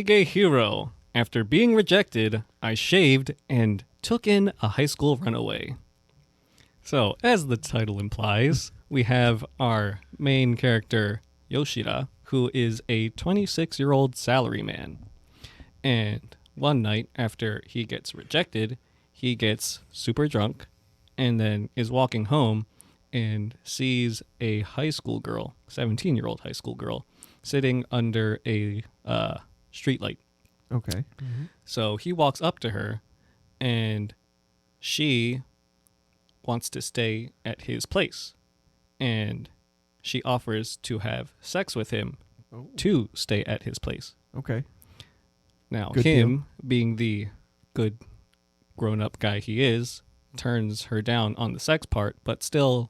Higehiro. After being rejected, I shaved and took in a high school runaway. So, as the title implies, we have our main character, Yoshida, who is a 26-year-old salaryman. And one night after he gets rejected, he gets super drunk and then is walking home and sees a high school girl, 17-year-old high school girl, sitting under a streetlight. Okay. Mm-hmm. So he walks up to her, and she wants to stay at his place. And she offers to have sex with him to stay at his place. Okay. Now, Good him, being the good grown-up guy he is, turns her down on the sex part, but still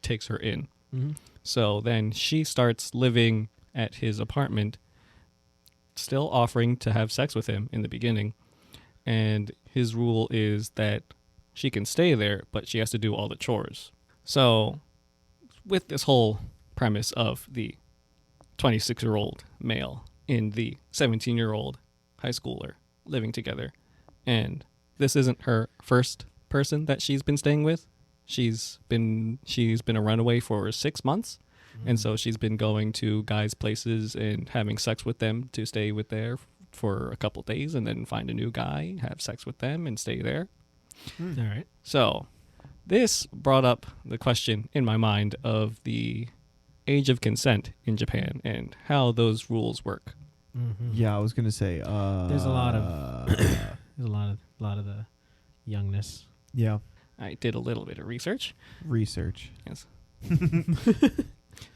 takes her in. Mm-hmm. So then she starts living at his apartment, still offering to have sex with him in the beginning. And his rule is that she can stay there, but she has to do all the chores. So with this whole premise of the 26-year-old male in the 17-year-old high schooler living together, and this isn't her first person that she's been staying with. She's been a runaway for 6 months. And so she's been going to guys' places and having sex with them to stay with there for a couple days, and then find a new guy, have sex with them, and stay there. All right. So this brought up the question in my mind of the age of consent in Japan and how those rules work. Mm-hmm. Yeah, I was gonna say. There's a lot of the youngness. Yeah. I did a little bit of research. Research. Yes.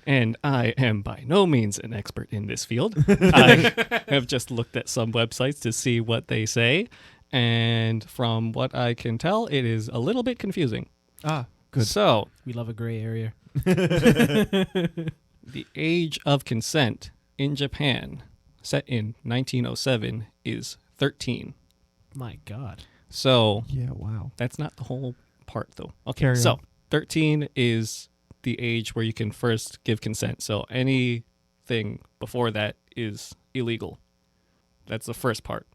And I am by no means an expert in this field. I have just looked at some websites to see what they say. And from what I can tell, it is a little bit confusing. Ah, good. So, We love a gray area. the age of consent in Japan, set in 1907, is 13. My God. So, Yeah, wow. that's not the whole part, though. Okay, Carry so on. 13 is the age where you can first give consent. So anything before that is illegal. That's the first part.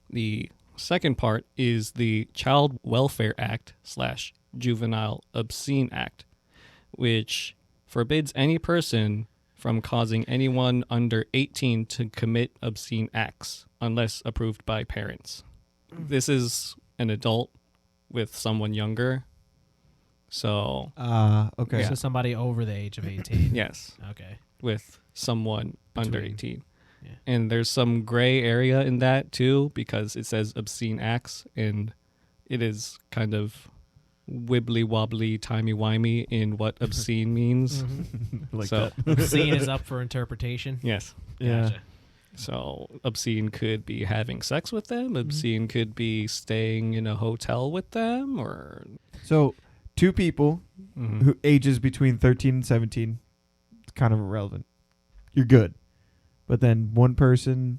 The second part is the Child Welfare Act / Juvenile Obscene Act, which forbids any person from causing anyone under 18 to commit obscene acts unless approved by parents. This is an adult with someone younger. So, okay. Yeah. So somebody over the age of 18. yes, Okay. with someone under Between. 18. Yeah. And there's some gray area in that too, because it says obscene acts, and it is kind of wibbly wobbly, timey wimey in what obscene means. Mm-hmm. Like So- that. Obscene is up for interpretation. Yes. Yeah. Gotcha. So obscene could be having sex with them. Obscene could be staying in a hotel with them, or So, two people Mhm. who ages between 13 and 17, it's kind of irrelevant. You're good. But then one person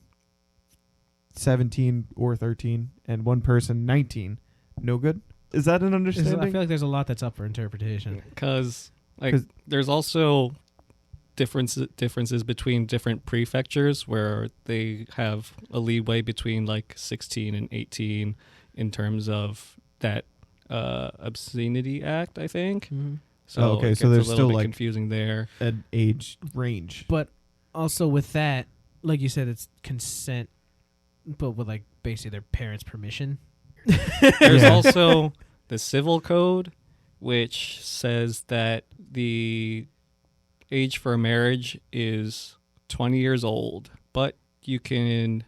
17 or 13 and one person 19, no good? Is that an I understanding? feel like there's a lot that's up for interpretation. Because like 'Cause- there's also differences between different prefectures where they have a leeway between like 16 and 18 in terms of that obscenity act, I think. Mm-hmm. So Oh, okay, it so gets there's a little still, bit like- confusing there. An age range. But also with that, like you said, it's consent, but with like basically their parents' permission. There's Yeah. also the civil code, which says that the age for marriage is 20 years old, but you can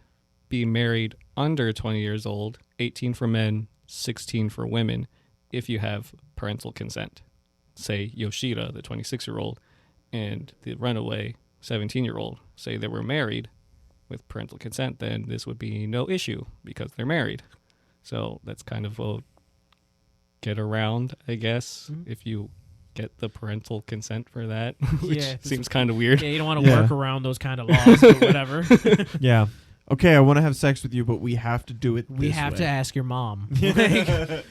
be married under 20 years old, 18 for men, 16 for women, if you have parental consent. Say Yoshida, the 26-year-old, and the runaway 17-year-old, say they were married with parental consent, then this would be no issue because they're married. So that's kind of a get around, I guess, Mhm. if you get the parental consent for that, which Yeah, seems kind of weird. Yeah, you don't want to Yeah. work around those kind of laws, but whatever. Yeah. Okay, I want to have sex with you, but we have to do it We this have way. to ask your mom. Like,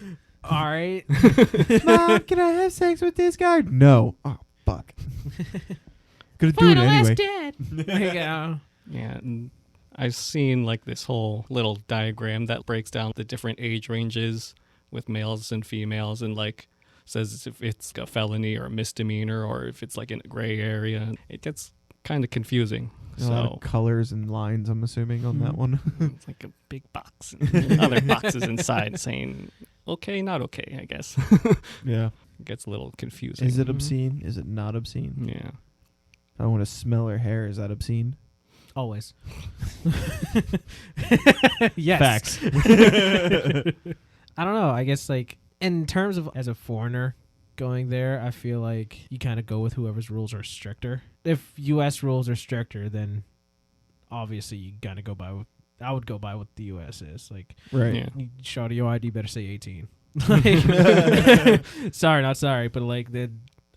all right. Mom, can I have sex with this guy? No. Oh, fuck. Gonna do it anyway. Dad. Like, Yeah, and I've seen like this whole little diagram that breaks down the different age ranges with males and females and like says if it's a felony or a misdemeanor or if it's like in a gray area. It gets kind of confusing. A lot of colors and lines, I'm assuming, on that one. It's like a big box and other boxes inside saying okay, not okay, I guess. Yeah. It gets a little confusing. Is it obscene? Is it not obscene? Yeah. If I want to smell her hair, is that obscene? Always. Yes. Facts. I don't know. I guess like in terms of as a foreigner going there, I feel like you kind of go with whoever's rules are stricter. If U.S. rules are stricter, then obviously you gotta go by what I would go by what the U.S. is. Like, Right. Yeah. you shot your ID better say 18. Like, sorry, not sorry, but like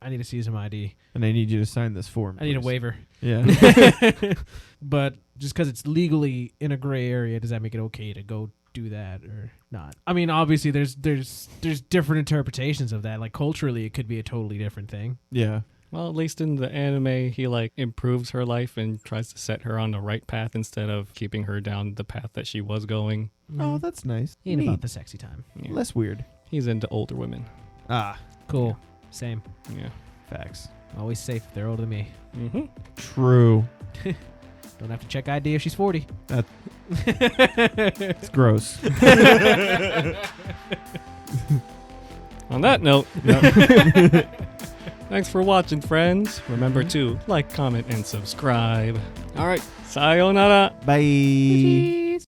I need to see some ID. And I need you to sign this form. I need a please. waiver. Yeah. But just because it's legally in a gray area, does that make it okay to go do that or not? I mean, obviously, there's different interpretations of that. Like culturally, it could be a totally different thing. Yeah. Well, at least in the anime, he like improves her life and tries to set her on the right path instead of keeping her down the path that she was going. Oh, that's nice. He ain't Neat. about the sexy time. Yeah. Less weird. He's into older women. Ah. Cool. Same. Yeah. Facts. Always safe if they're older than me. Mm-hmm. True. Don't have to check ID if she's 40. It's gross. On that note, thanks for watching, friends. Remember to like, comment, and subscribe. All right. Sayonara. Bye.